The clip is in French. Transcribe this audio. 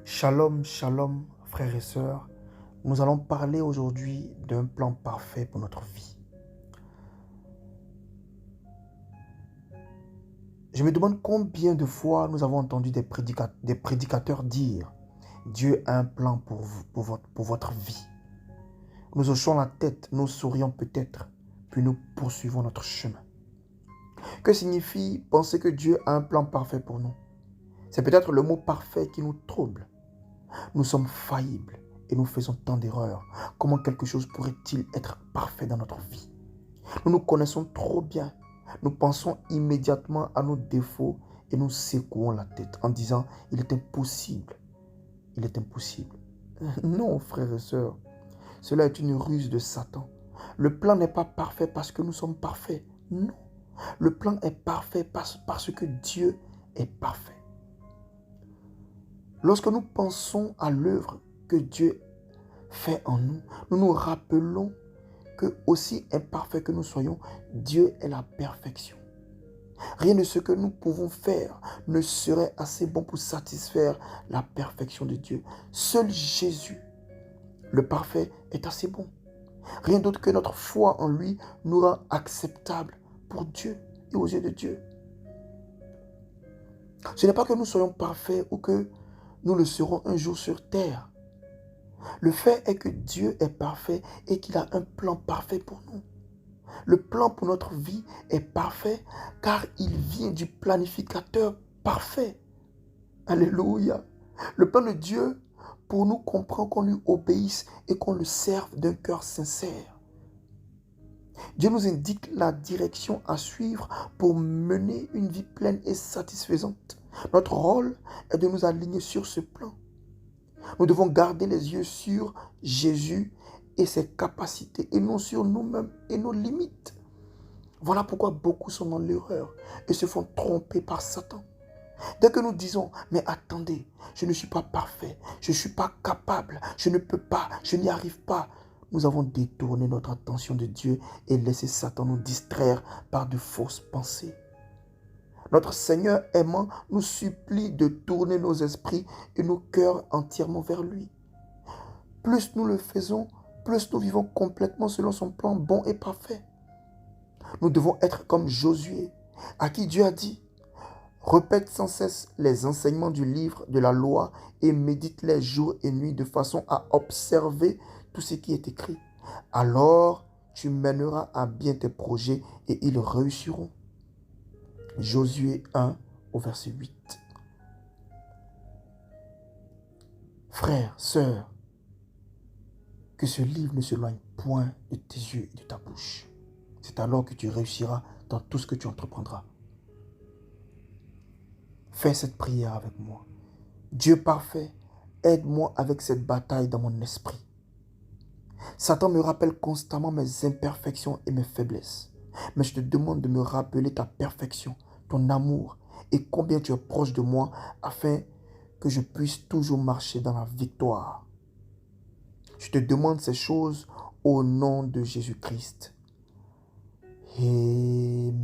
Shalom, shalom, frères et sœurs. Nous allons parler aujourd'hui d'un plan parfait pour notre vie. Je me demande combien de fois nous avons entendu des prédicateurs dire « Dieu a un plan pour vous, pour votre vie ». Nous hochons la tête, nous sourions peut-être, puis nous poursuivons notre chemin. Que signifie penser que Dieu a un plan parfait pour nous? C'est peut-être le mot parfait qui nous trouble. Nous sommes faillibles et nous faisons tant d'erreurs. Comment quelque chose pourrait-il être parfait dans notre vie? Nous nous connaissons trop bien. Nous pensons immédiatement à nos défauts et nous secouons la tête en disant « il est impossible, il est impossible ». Non, frères et sœurs, cela est une ruse de Satan. Le plan n'est pas parfait parce que nous sommes parfaits. Non, le plan est parfait parce que Dieu est parfait. Lorsque nous pensons à l'œuvre que Dieu fait en nous, nous nous rappelons que, aussi imparfait que nous soyons, Dieu est la perfection. Rien de ce que nous pouvons faire ne serait assez bon pour satisfaire la perfection de Dieu. Seul Jésus, le parfait, est assez bon. Rien d'autre que notre foi en lui nous rend acceptables pour Dieu et aux yeux de Dieu. Ce n'est pas que nous soyons parfaits ou que nous le serons un jour sur terre. Le fait est que Dieu est parfait et qu'il a un plan parfait pour nous. Le plan pour notre vie est parfait car il vient du planificateur parfait. Alléluia. Le plan de Dieu pour nous comprend qu'on lui obéisse et qu'on le serve d'un cœur sincère. Dieu nous indique la direction à suivre pour mener une vie pleine et satisfaisante. Notre rôle est de nous aligner sur ce plan. Nous devons garder les yeux sur Jésus et ses capacités et non sur nous-mêmes et nos limites. Voilà pourquoi beaucoup sont dans l'erreur et se font tromper par Satan. Dès que nous disons, mais attendez, je ne suis pas parfait, je ne suis pas capable, je ne peux pas, je n'y arrive pas, nous avons détourné notre attention de Dieu et laissé Satan nous distraire par de fausses pensées. Notre Seigneur aimant nous supplie de tourner nos esprits et nos cœurs entièrement vers lui. Plus nous le faisons, plus nous vivons complètement selon son plan bon et parfait. Nous devons être comme Josué, à qui Dieu a dit « Répète sans cesse les enseignements du livre de la loi et médite-les jour et nuit de façon à observer tout ce qui est écrit. Alors tu mèneras à bien tes projets et ils réussiront. » Josué 1 au verset 8. Frères, sœurs, que ce livre ne s'éloigne point de tes yeux et de ta bouche. C'est alors que tu réussiras dans tout ce que tu entreprendras. Fais cette prière avec moi. Dieu parfait, aide-moi avec cette bataille dans mon esprit. Satan me rappelle constamment mes imperfections et mes faiblesses. Mais je te demande de me rappeler ta perfection, ton amour et combien tu es proche de moi afin que je puisse toujours marcher dans la victoire. Je te demande ces choses au nom de Jésus-Christ. Amen.